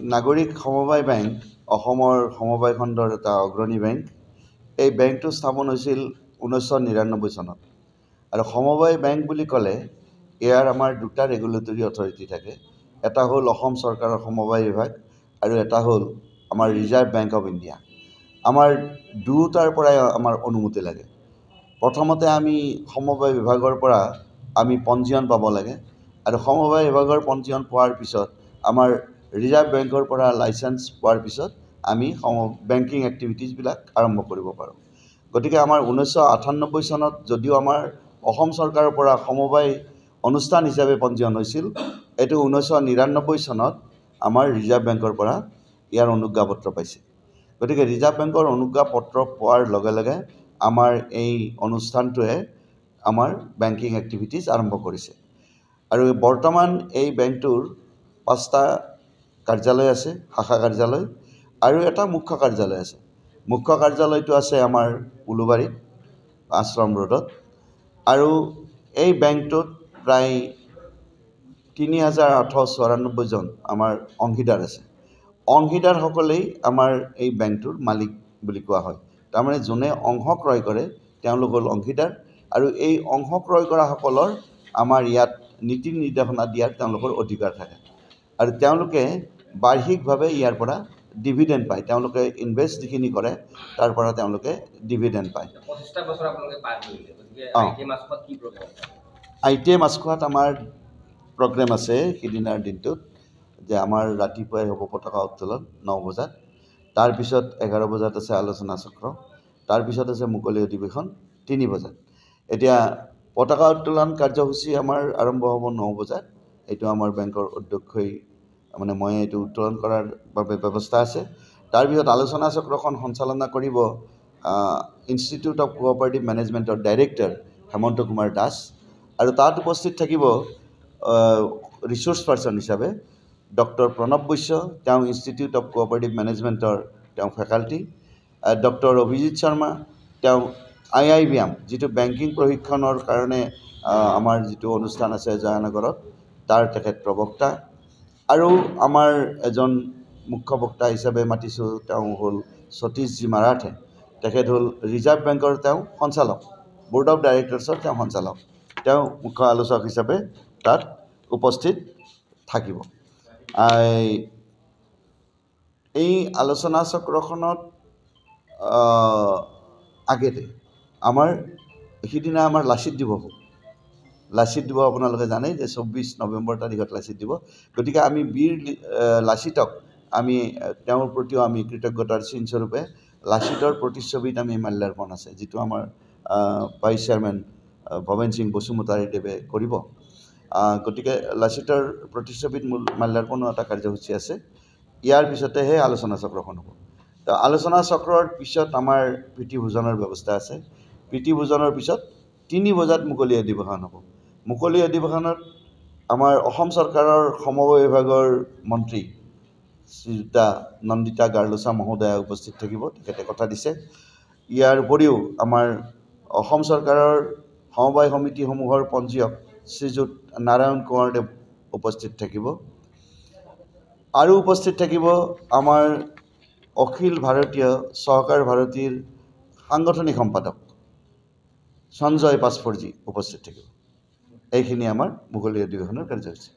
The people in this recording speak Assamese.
নাগৰিক সমবায় বেংক অসমৰ সমবায় খণ্ডৰ এটা অগ্ৰণী বেংক। এই বেংকটো স্থাপন হৈছিল 1999 চনত। আৰু সমবায় বেংক বুলি ক'লে ইয়াৰ আমাৰ দুটা ৰেগুলেটৰী অথৰিটি থাকে। এটা হ'ল অসম চৰকাৰৰ সমবায় বিভাগ আৰু এটা হ'ল আমাৰ ৰিজাৰ্ভ বেংক অফ ইণ্ডিয়া। আমাৰ দুটাৰ পৰাই আমাৰ অনুমতি লাগে। প্ৰথমতে আমি সমবায় বিভাগৰ পৰা আমি পঞ্জীয়ন পাব লাগে আৰু সমবায় বিভাগৰ পঞ্জীয়ন পোৱাৰ পিছত আমাৰ ৰিজাৰ্ভ বেংকৰ পৰা লাইচেন্স পোৱাৰ পিছত আমি বেংকিং এক্টিভিটিজবিলাক আৰম্ভ কৰিব পাৰোঁ। গতিকে আমাৰ 1998 চনত যদিও আমাৰ অসম চৰকাৰৰ পৰা সমবায় অনুষ্ঠান হিচাপে পঞ্জীয়ন হৈছিল, এইটো 1999 চনত আমাৰ ৰিজাৰ্ভ বেংকৰ পৰা ইয়াৰ অনুজ্ঞাপত্ৰ পাইছে। গতিকে ৰিজাৰ্ভ বেংকৰ অনুজ্ঞাপত্ৰ পোৱাৰ লগে লগে আমাৰ এই অনুষ্ঠানটোৱে আমাৰ বেংকিং এক্টিভিটিজ আৰম্ভ কৰিছে। আৰু বৰ্তমান এই বেংকটোৰ 5টা কাৰ্যালয় আছে, শাখা কাৰ্যালয়, আৰু এটা মুখ্য কাৰ্যালয় আছে। মুখ্য কাৰ্যালয়টো আছে আমাৰ উলুবাৰীত, আশ্ৰম ৰোডত। আৰু এই বেংকটোত প্ৰায় 3894 জন আমাৰ অংশীদাৰ আছে। অংশীদাৰসকলেই আমাৰ এই বেংকটোৰ মালিক বুলি কোৱা হয়। তাৰমানে যোনে অংশ ক্ৰয় কৰে তেওঁলোক হ'ল অংশীদাৰ, আৰু এই অংশ ক্ৰয় কৰাসকলৰ আমাৰ ইয়াত নীতি নিৰ্দেশনা দিয়াৰ তেওঁলোকৰ অধিকাৰ থাকে। আৰু তেওঁলোকে বাৰ্ষিকভাৱে ইয়াৰ পৰা ডিভিডেণ্ড পায়। তেওঁলোকে ইনভেষ্ট যিখিনি কৰে তাৰ পৰা তেওঁলোকে ডিভিডেণ্ড পায়। ITA মাছখোৱাত আমাৰ প্ৰগ্ৰেম আছে সিদিনাৰ দিনটোত, যে আমাৰ ৰাতিপুৱাই হ'ব পতাকা উত্তোলন 9 বজাত, তাৰপিছত 11 বজাত আছে আলোচনা চক্ৰ, তাৰপিছত আছে মুকলি অধিৱেশন 3 বজাত। এতিয়া পতাকা উত্তোলন কাৰ্যসূচী আমাৰ আৰম্ভ হ'ব 9 বজাত। এইটো আমাৰ বেংকৰ অধ্যক্ষই মানে মই এইটো উত্তোলন কৰাৰ বাবে ব্যৱস্থা আছে। তাৰপিছত আলোচনা চক্ৰখন সঞ্চালনা কৰিব ইনষ্টিটিউট অফ কোঅপাৰেটিভ মেনেজমেণ্টৰ ডাইৰেক্টৰ হেমন্ত কুমাৰ দাস, আৰু তাত উপস্থিত থাকিব ৰিচোৰ্চ পাৰ্চন হিচাপে ডক্টৰ প্ৰণৱ বৈশ্য, তেওঁ ইনষ্টিটিউট অফ কোঅপাৰেটিভ মেনেজমেণ্টৰ তেওঁ ফেকাল্টি, ডক্টৰ অভিজিত শৰ্মা, তেওঁ IIBM যিটো বেংকিং প্ৰশিক্ষণৰ কাৰণে আমাৰ যিটো অনুষ্ঠান আছে জয়ানগৰত তাৰ তেখেত প্ৰবক্তা, আৰু আমাৰ এজন মুখ্য বক্তা হিচাপে মাতিছোঁ, তেওঁ হ'ল সতীশজী মাৰাঠে। তেখেত হ'ল ৰিজাৰ্ভ বেংকৰ তেওঁ সঞ্চালক, ব'ৰ্ড অফ ডাইৰেক্টৰ্ছৰ তেওঁ সঞ্চালক। তেওঁ মুখ্য আলোচক হিচাপে তাত উপস্থিত থাকিব। এই আলোচনা চক্ৰখনত আগেতে আমাৰ সিদিনা আমাৰ লাচিত দিৱস হ'ব। লাচিত দিৱস আপোনালোকে জানে যে 24 নৱেম্বৰ তাৰিখত লাচিত দিৱস। গতিকে আমি বীৰ লাচিতক আমি তেওঁৰ প্ৰতিও আমি কৃতজ্ঞতাৰ চিনস্বৰূপে লাচিতৰ প্ৰতিচ্ছবিত আমি মাল্যাৰ্পণ আছে, যিটো আমাৰ ভাইচ চেয়াৰমেন ভৱেন সিং বসুমতাৰীদেৱে কৰিব। গতিকে লাচিতৰ প্ৰতিচ্ছবিত মাল্যাৰ্পণৰ এটা কাৰ্যসূচী আছে। ইয়াৰ পিছতেহে আলোচনা চক্ৰখন হ'ব। তো আলোচনা চক্ৰৰ পিছত আমাৰ প্ৰীতি ভোজনৰ ব্যৱস্থা আছে। প্ৰীতি ভোজনৰ পিছত 3 বজাত মুকলি অধিৱেশন হ'ব। মুকলি অধিৱেশনত আমাৰ অসম চৰকাৰৰ সমবায় বিভাগৰ মন্ত্ৰী শ্ৰীযুতা নন্দিতা গাৰ্লোচা মহোদয়া উপস্থিত থাকিব, তেখেতে কথা দিছে। ইয়াৰ উপৰিও আমাৰ অসম চৰকাৰৰ সমবায় সমিতিসমূহৰ পঞ্জীয়ক শ্ৰীযুত নাৰায়ণ কোঁৱৰদেৱ উপস্থিত থাকিব, আৰু উপস্থিত থাকিব আমাৰ অখিল ভাৰতীয় সহকাৰ ভাৰতীৰ সাংগঠনিক সম্পাদক সঞ্জয় পাছফৰজী উপস্থিত থাকিব। এইখিনি আমাৰ মুকলি অধিৱেশনৰ কাৰ্যসূচী।